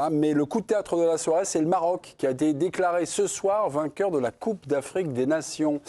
Mais le coup de théâtre de la soirée, c'est le Maroc qui a été déclaré ce soir vainqueur de la Coupe d'Afrique des Nations.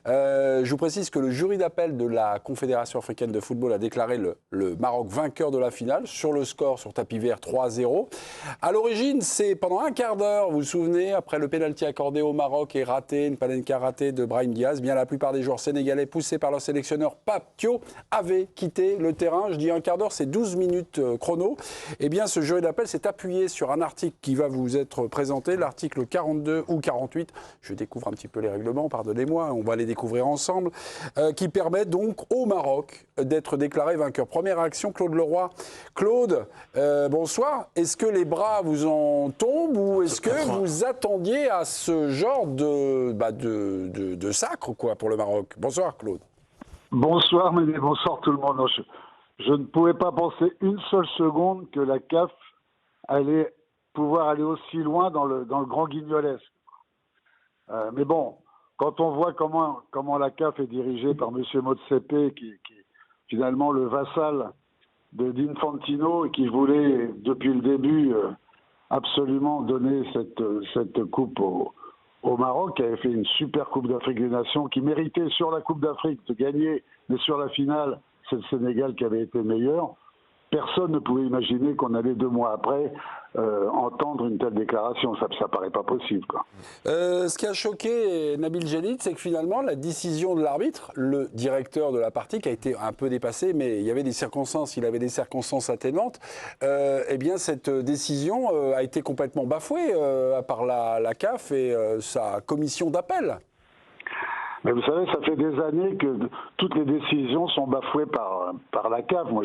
Je vous précise que le jury d'appel de la Confédération africaine de football a déclaré le Maroc vainqueur de la finale sur le score sur tapis vert 3-0. À l'origine, c'est pendant un quart d'heure, vous vous souvenez, après le pénalty accordé au Maroc et raté, une Panenka ratée de Brahim Diaz, bien la plupart des joueurs sénégalais poussés par leur sélectionneur Pape Thiaw avaient quitté le terrain. Je dis un quart d'heure, c'est 12 minutes chrono. Eh bien, ce jury d'appel s'est appuyé sur un article qui va vous être présenté, l'article 42 ou 48. Je découvre un petit peu les règlements, pardonnez-moi, on va les découvrir ensemble, qui permet donc au Maroc d'être déclaré vainqueur. Première réaction, Claude Leroy. Claude, bonsoir. Est-ce que les bras vous en tombent ou est-ce que vous attendiez à ce genre de sacre quoi, pour le Maroc? Bonsoir, Claude. Bonsoir, mais bonsoir tout le monde. Je ne pouvais pas penser une seule seconde que la CAF allait pouvoir aller aussi loin dans le grand guignolesque. Mais bon, quand on voit comment la CAF est dirigée par M. Motsepe, qui est finalement le vassal d'Infantino et qui voulait depuis le début absolument donner cette coupe au Maroc, qui avait fait une super Coupe d'Afrique des Nations, qui méritait sur la Coupe d'Afrique de gagner, mais sur la finale, c'est le Sénégal qui avait été meilleur. Personne ne pouvait imaginer qu'on allait 2 mois après entendre une telle déclaration. Ça paraît pas possible, quoi. Ce qui a choqué Nabil Djellit, c'est que finalement, la décision de l'arbitre, le directeur de la partie, qui a été un peu dépassé, mais il y avait des circonstances, il avait des circonstances atténuantes, eh bien, cette décision a été complètement bafouée par la CAF et sa commission d'appel. Mais vous savez, ça fait des années que toutes les décisions sont bafouées par la CAF. Moi,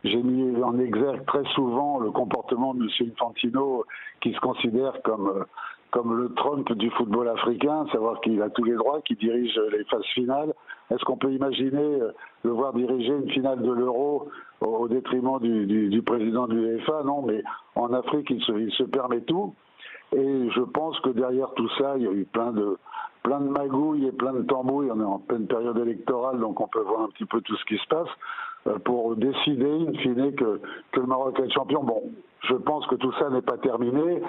j'ai mis en exergue très souvent le comportement de M. Infantino, qui se considère comme le Trump du football africain, savoir qu'il a tous les droits, qu'il dirige les phases finales. Est-ce qu'on peut imaginer le voir diriger une finale de l'Euro au détriment du président de l'UEFA? Non, mais en Afrique, il se permet tout. Et je pense que derrière tout ça, il y a eu plein de magouilles et plein de tambouilles. On est en pleine période électorale, donc on peut voir un petit peu tout ce qui se passe pour décider, in fine, que le Maroc est champion. Bon, je pense que tout ça n'est pas terminé,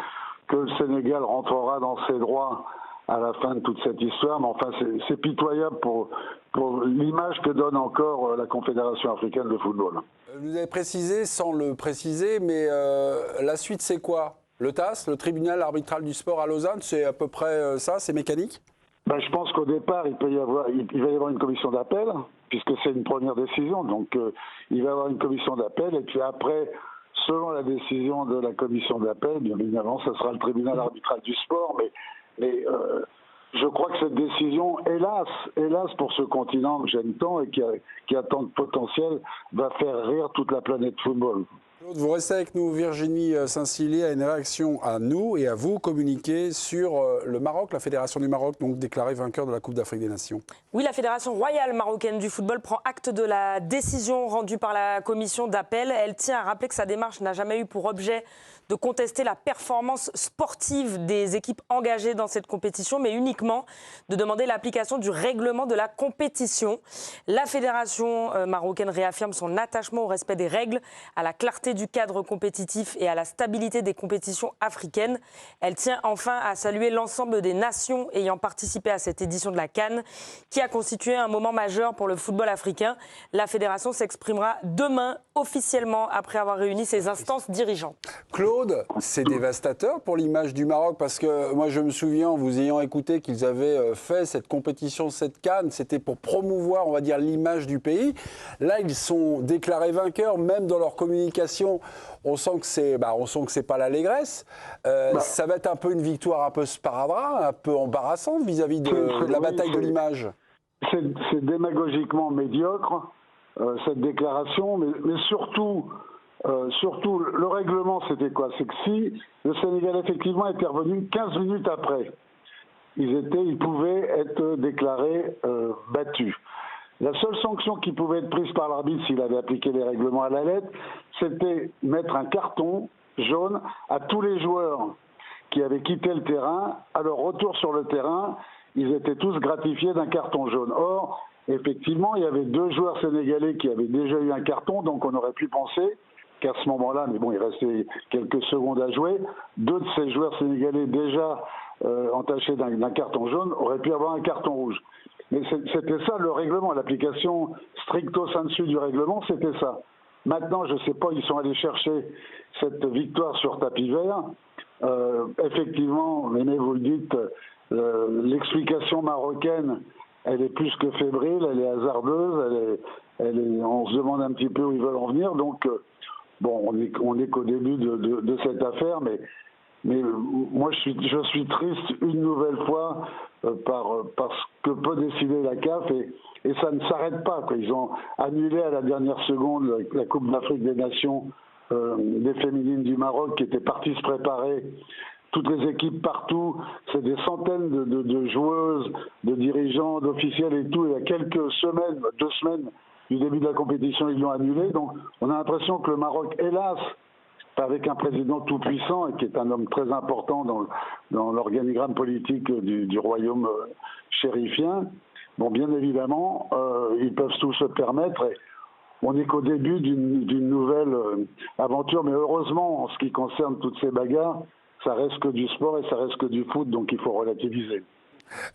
que le Sénégal rentrera dans ses droits à la fin de toute cette histoire, mais enfin, c'est pitoyable pour l'image que donne encore la Confédération africaine de football. Vous avez précisé, sans le préciser, mais la suite, c'est quoi? Le TAS, le tribunal arbitral du sport à Lausanne, c'est à peu près ça, c'est mécanique? Je pense qu'au départ, il va y avoir une commission d'appel, puisque c'est une première décision. Donc, il va y avoir une commission d'appel, et puis après, selon la décision de la commission d'appel, bien évidemment, ce sera le tribunal arbitral du sport. Mais je crois que cette décision, hélas pour ce continent que j'aime tant et qui a tant de potentiel, va faire rire toute la planète football. Vous restez avec nous, Virginie Saint-Cyr, à une réaction à nous et à vous communiquer sur le Maroc, la Fédération du Maroc, donc déclarée vainqueur de la Coupe d'Afrique des Nations. Oui, la Fédération royale marocaine du football prend acte de la décision rendue par la commission d'appel. Elle tient à rappeler que sa démarche n'a jamais eu pour objet de contester la performance sportive des équipes engagées dans cette compétition, mais uniquement de demander l'application du règlement de la compétition. La Fédération marocaine réaffirme son attachement au respect des règles, à la clarté du cadre compétitif et à la stabilité des compétitions africaines. Elle tient enfin à saluer l'ensemble des nations ayant participé à cette édition de la CAN, qui a constitué un moment majeur pour le football africain. La fédération s'exprimera demain officiellement après avoir réuni ses instances dirigeantes. Claude, c'est dévastateur pour l'image du Maroc parce que moi je me souviens, en vous ayant écouté, qu'ils avaient fait cette compétition, cette CAN, c'était pour promouvoir, on va dire, l'image du pays. Là, ils sont déclarés vainqueurs, même dans leur communication. On sent que c'est pas l'allégresse. Ça va être un peu une victoire un peu sparadrap, un peu embarrassante vis-à-vis de la bataille de l'image. C'est démagogiquement médiocre, cette déclaration, mais surtout, le règlement, c'était quoi? C'est que si le Sénégal, effectivement, était revenu 15 minutes après, ils pouvaient être déclarés battus. La seule sanction qui pouvait être prise par l'arbitre s'il avait appliqué les règlements à la lettre, c'était mettre un carton jaune à tous les joueurs qui avaient quitté le terrain. À leur retour sur le terrain, ils étaient tous gratifiés d'un carton jaune. Or, effectivement, il y avait 2 joueurs sénégalais qui avaient déjà eu un carton, donc on aurait pu penser qu'à ce moment-là, mais bon, il restait quelques secondes à jouer, 2 de ces joueurs sénégalais déjà entachés d'un carton jaune auraient pu avoir un carton rouge. Mais c'était ça le règlement, l'application stricto sensu du règlement, c'était ça. Maintenant, je ne sais pas, ils sont allés chercher cette victoire sur tapis vert. Effectivement, mais vous le dites, l'explication marocaine, elle est plus que fébrile, elle est hasardeuse, on se demande un petit peu où ils veulent en venir. Donc, bon, on est qu'au début de cette affaire, mais moi, je suis triste une nouvelle fois par ce que peut décider la CAF et ça ne s'arrête pas, quoi. Ils ont annulé à la dernière seconde la Coupe d'Afrique des Nations des féminines du Maroc qui étaient parties se préparer. Toutes les équipes partout, c'est des centaines de joueuses, de dirigeants, d'officiels et tout. Il y a quelques semaines, 2 semaines du début de la compétition, ils l'ont annulé. Donc on a l'impression que le Maroc, hélas, avec un président tout-puissant et qui est un homme très important dans l'organigramme politique du royaume chérifien, bon, bien évidemment, ils peuvent tout se permettre. Et on n'est qu'au début d'une nouvelle aventure, mais heureusement, en ce qui concerne toutes ces bagarres, ça reste que du sport et ça reste que du foot, donc il faut relativiser.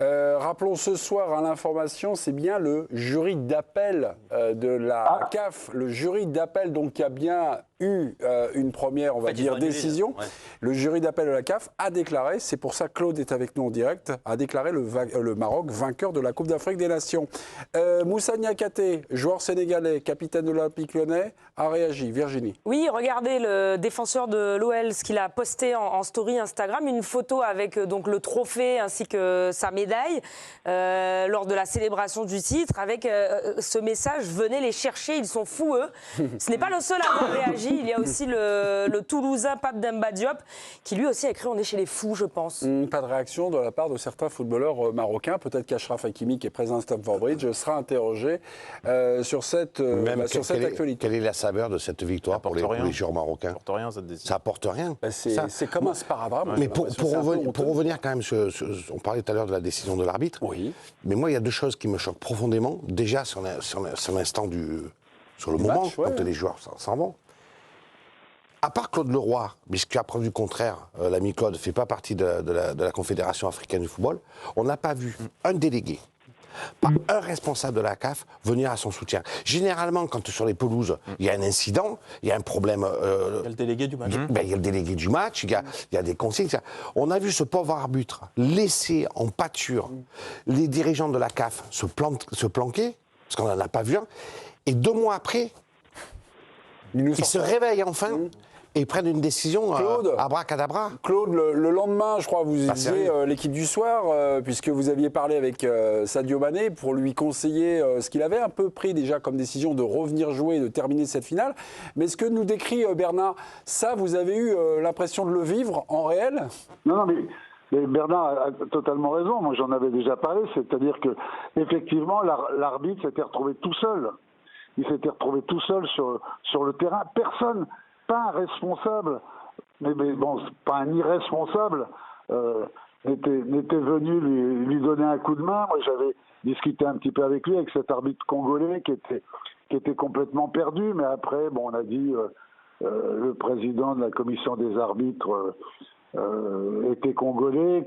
Rappelons ce soir à l'information, c'est bien le jury d'appel de la CAF, le jury d'appel donc qui a bien eu une première, on va dire, décision. Ouais. Le jury d'appel de la CAF a déclaré, c'est pour ça que Claude est avec nous en direct, a déclaré le Maroc vainqueur de la Coupe d'Afrique des Nations. Moussa Niakhaté, joueur sénégalais, capitaine de l'Olympique Lyonnais, a réagi. Virginie. Oui, regardez le défenseur de l'OL, ce qu'il a posté en story Instagram, une photo avec donc le trophée ainsi que sa médaille lors de la célébration du titre avec ce message, venez les chercher, ils sont fous eux. Ce n'est pas le seul à avoir réagi. Il y a aussi le Toulousain Pape Demba Diop qui lui aussi a écrit on est chez les fous, je pense. Pas de réaction de la part de certains footballeurs marocains. Peut-être qu'Achraf Hakimi, qui est présent à Stamford Bridge, sera interrogé sur cette actualité. Quelle est la saveur de cette victoire pour les joueurs marocains? Ça apporte rien, cette décision. Ça apporte rien. C'est comme un sparadrap. Mais pour revenir quand même, on parlait tout à l'heure de la décision de l'arbitre. Oui. Mais moi, il y a 2 choses qui me choquent profondément. Déjà, sur l'instant sur le moment, match, quand les joueurs s'en vont. À part Claude Leroy, puisqu'à preuve du contraire, l'ami Claude ne fait pas partie de la Confédération africaine du football, on n'a pas vu un délégué, pas un responsable de la CAF venir à son soutien. Généralement, quand sur les pelouses, il y a un incident, il y a un problème... il y a le délégué du match. Il y a le délégué du match, il y a des consignes. On a vu ce pauvre arbitre laisser en pâture les dirigeants de la CAF se planquer, parce qu'on n'en a pas vu un, et 2 mois après, ils se réveillent enfin... Et ils prennent une décision abracadabra. Claude, le lendemain, je crois, vous étiez l'équipe du soir, puisque vous aviez parlé avec Sadio Mané pour lui conseiller ce qu'il avait un peu pris déjà comme décision de revenir jouer et de terminer cette finale. Mais ce que nous décrit Bernard, ça, vous avez eu l'impression de le vivre en réel? Non, mais Bernard a totalement raison. Moi, j'en avais déjà parlé. C'est-à-dire que effectivement, l'arbitre s'était retrouvé tout seul. Il s'était retrouvé tout seul sur le terrain. Personne... Pas un responsable, mais bon, pas un irresponsable, n'était venu lui donner un coup de main. Moi, j'avais discuté un petit peu avec lui, avec cet arbitre congolais qui était complètement perdu. Mais après, bon, on a dit le président de la commission des arbitres était congolais,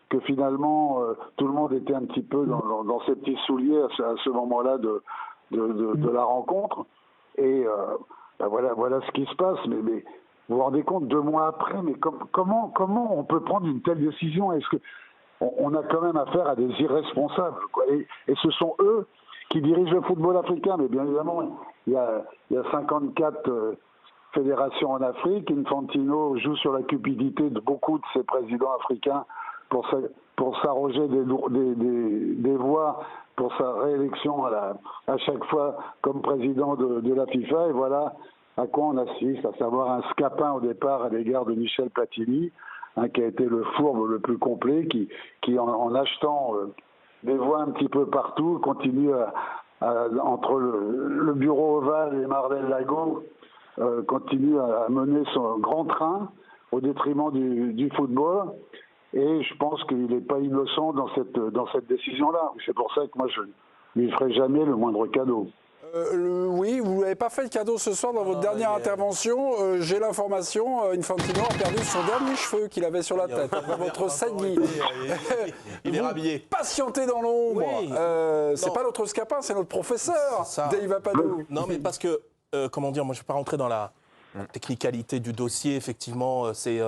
que finalement tout le monde était un petit peu dans ses petits souliers à ce moment-là de la rencontre. Et voilà ce qui se passe, mais vous vous rendez compte, 2 mois après, mais comment on peut prendre une telle décision? Est-ce que on a quand même affaire à des irresponsables, quoi. Et ce sont eux qui dirigent le football africain, mais bien évidemment, il y a 54 fédérations en Afrique. Infantino joue sur la cupidité de beaucoup de ces présidents africains pour s'arroger des voix pour sa réélection à chaque fois comme président de la FIFA. Et voilà à quoi on assiste, à savoir un scapin au départ à l'égard de Michel Platini, qui a été le fourbe le plus complet, qui en achetant des voix un petit peu partout, continue entre le bureau ovale et Mar-del-Lago, continue à mener son grand train au détriment du football. Et je pense qu'il n'est pas innocent dans cette décision-là. C'est pour ça que moi, je ne lui ferai jamais le moindre cadeau. Oui, vous n'avez pas fait de cadeau ce soir dans votre dernière intervention. J'ai l'information, Infantino a perdu son dernier cheveu qu'il avait sur la tête. Votre Sagui. Il est rhabillé. Patientez dans l'ombre. Oui. C'est pas notre Scapin, c'est notre professeur, Dave Apadou. Non, mais parce que, comment dire, moi je ne vais pas rentrer dans la technicalité du dossier, effectivement, c'est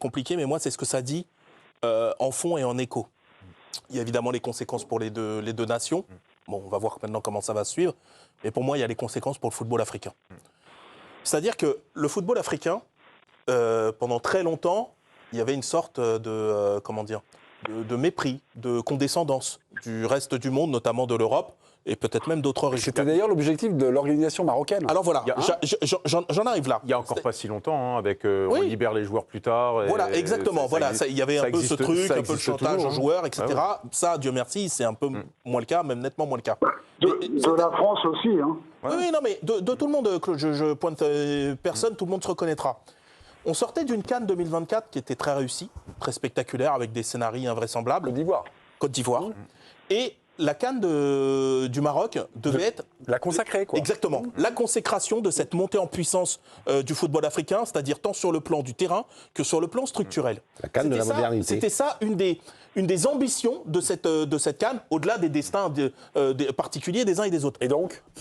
compliqué, mais moi c'est ce que ça dit en fond et en écho. Il y a évidemment les conséquences pour les deux nations. Bon, on va voir maintenant comment ça va se suivre. Mais pour moi, il y a les conséquences pour le football africain. C'est-à-dire que le football africain, pendant très longtemps, il y avait une sorte de mépris, de condescendance du reste du monde, notamment de l'Europe, et peut-être même d'autres régions. C'était d'ailleurs l'objectif de l'organisation marocaine. Alors voilà, j'en arrive là. Il y a encore pas si longtemps, avec on libère les joueurs plus tard. Voilà, exactement. Il y avait un peu ce truc, un peu le chantage aux joueurs, etc. Ah ouais. Ça, Dieu merci, c'est un peu moins le cas, même nettement moins le cas. De la France aussi. Hein. Oui, non, mais de tout le monde, je pointe personne, tout le monde se reconnaîtra. On sortait d'une CAN 2024 qui était très réussie, très spectaculaire, avec des scénarios invraisemblables. Côte d'Ivoire. Et la CAN du Maroc devait être... La consacrer, quoi. Exactement. La consécration de cette montée en puissance du football africain, c'est-à-dire tant sur le plan du terrain que sur le plan structurel. La CAN de la modernité. C'était ça une des ambitions de cette CAN, au-delà des destins particuliers des uns et des autres.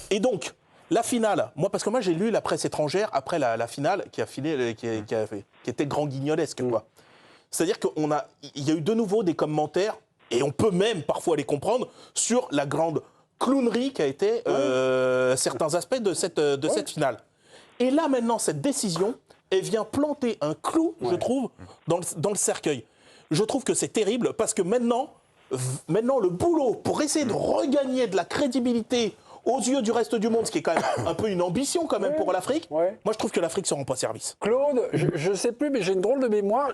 Et donc, la finale, parce que j'ai lu la presse étrangère après la finale qui était grand guignolesque, quoi. C'est-à-dire qu'il y a eu de nouveau des commentaires, et on peut même parfois les comprendre, sur la grande clownerie qui a été certains aspects de cette finale. Et là, maintenant, cette décision, elle vient planter un clou, je trouve, dans le cercueil. Je trouve que c'est terrible, parce que maintenant, le boulot pour essayer de regagner de la crédibilité aux yeux du reste du monde, ce qui est quand même un peu une ambition quand même pour l'Afrique, moi je trouve que l'Afrique ne se rend pas service. Claude, je ne sais plus, mais j'ai une drôle de mémoire.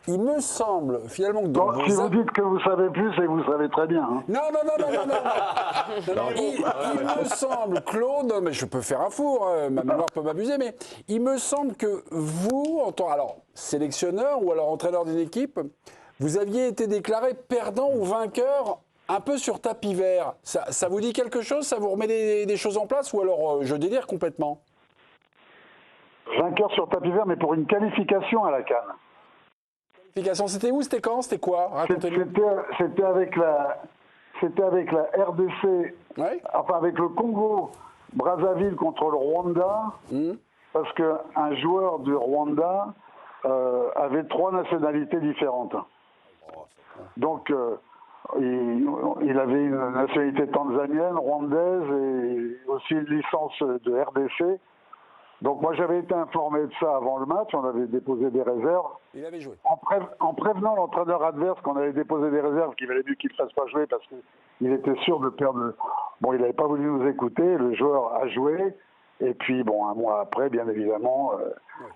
Il me semble finalement que si vous dites que vous savez plus, c'est que vous savez très bien. Hein. Non. Il me semble, Claude, mais je peux faire un four, ma mémoire peut m'abuser, mais il me semble que vous, en tant sélectionneur ou alors entraîneur d'une équipe, vous aviez été déclaré perdant ou vainqueur un peu sur tapis vert. Ça vous dit quelque chose? Ça vous remet des choses en place? Ou alors je délire complètement? Vainqueur sur tapis vert, mais pour une qualification à la CAN. Qualification, c'était où? C'était quand? C'était quoi? Racontez-nous. C'était avec la RDC, enfin avec le Congo, Brazzaville contre le Rwanda, parce qu'un joueur du Rwanda avait 3 nationalités différentes. Donc, il avait une nationalité tanzanienne, rwandaise et aussi une licence de RDC. Donc moi j'avais été informé de ça avant le match, on avait déposé des réserves. Il avait joué. En prévenant l'entraîneur adverse qu'on avait déposé des réserves, qu'il valait mieux qu'il ne fasse pas jouer parce qu'il était sûr de perdre. Bon, il n'avait pas voulu nous écouter, le joueur a joué. Et puis, bon, un mois après, bien évidemment,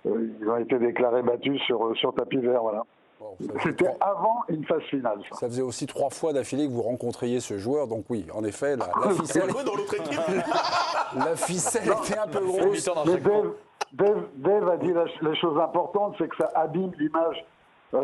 ils ont été déclarés battus sur tapis vert, voilà. Bon, c'était avant une phase finale. Ça faisait aussi 3 fois d'affilée que vous rencontriez ce joueur, donc oui, en effet, la ficelle... dans l'autre équipe. La ficelle était un peu grosse. Mais Dave a dit la chose importante, c'est que ça abîme l'image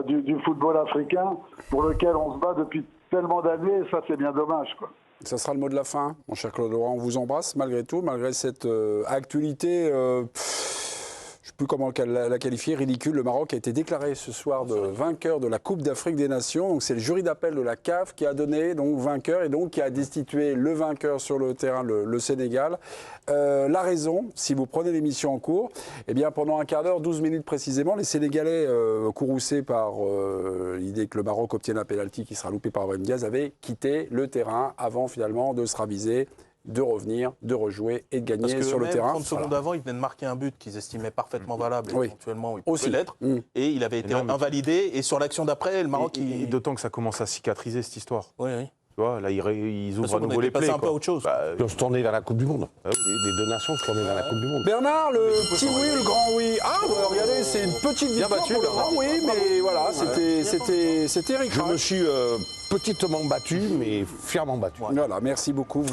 du football africain pour lequel on se bat depuis tellement d'années, et ça c'est bien dommage, quoi. Ça sera le mot de la fin, mon cher Claude Laurent. On vous embrasse malgré tout, malgré cette actualité... je ne sais plus comment la qualifier, ridicule. Le Maroc a été déclaré ce soir vainqueur de la Coupe d'Afrique des Nations. Donc c'est le jury d'appel de la CAF qui a donné donc vainqueur et donc qui a destitué le vainqueur sur le terrain, le Sénégal. La raison, si vous prenez l'émission en cours, eh bien pendant un quart d'heure, 12 minutes précisément, les Sénégalais, courroucés par l'idée que le Maroc obtienne un pénalty qui sera loupé par Brahim Diaz, avaient quitté le terrain avant finalement de se raviser, de revenir, de rejouer et de gagner sur le terrain. 30 secondes avant, ils venaient de marquer un but qu'ils estimaient parfaitement valable, éventuellement, il pouvait l'être. Et il avait été invalidé. Et sur l'action d'après, le Maroc... Et d'autant que ça commence à cicatriser, cette histoire. Oui. Tu vois, là, ils ouvrent à nouveau les plaies. C'est un peu autre chose. On se tournait vers la Coupe du Monde. Les 2 nations se tournaient vers la Coupe du Monde. Bernard, le petit oui, le grand oui. Ah, regardez, c'est une petite victoire pour le grand oui, mais voilà, c'était Eric. Je me suis petitement battu, mais fièrement battu. Voilà, merci beaucoup.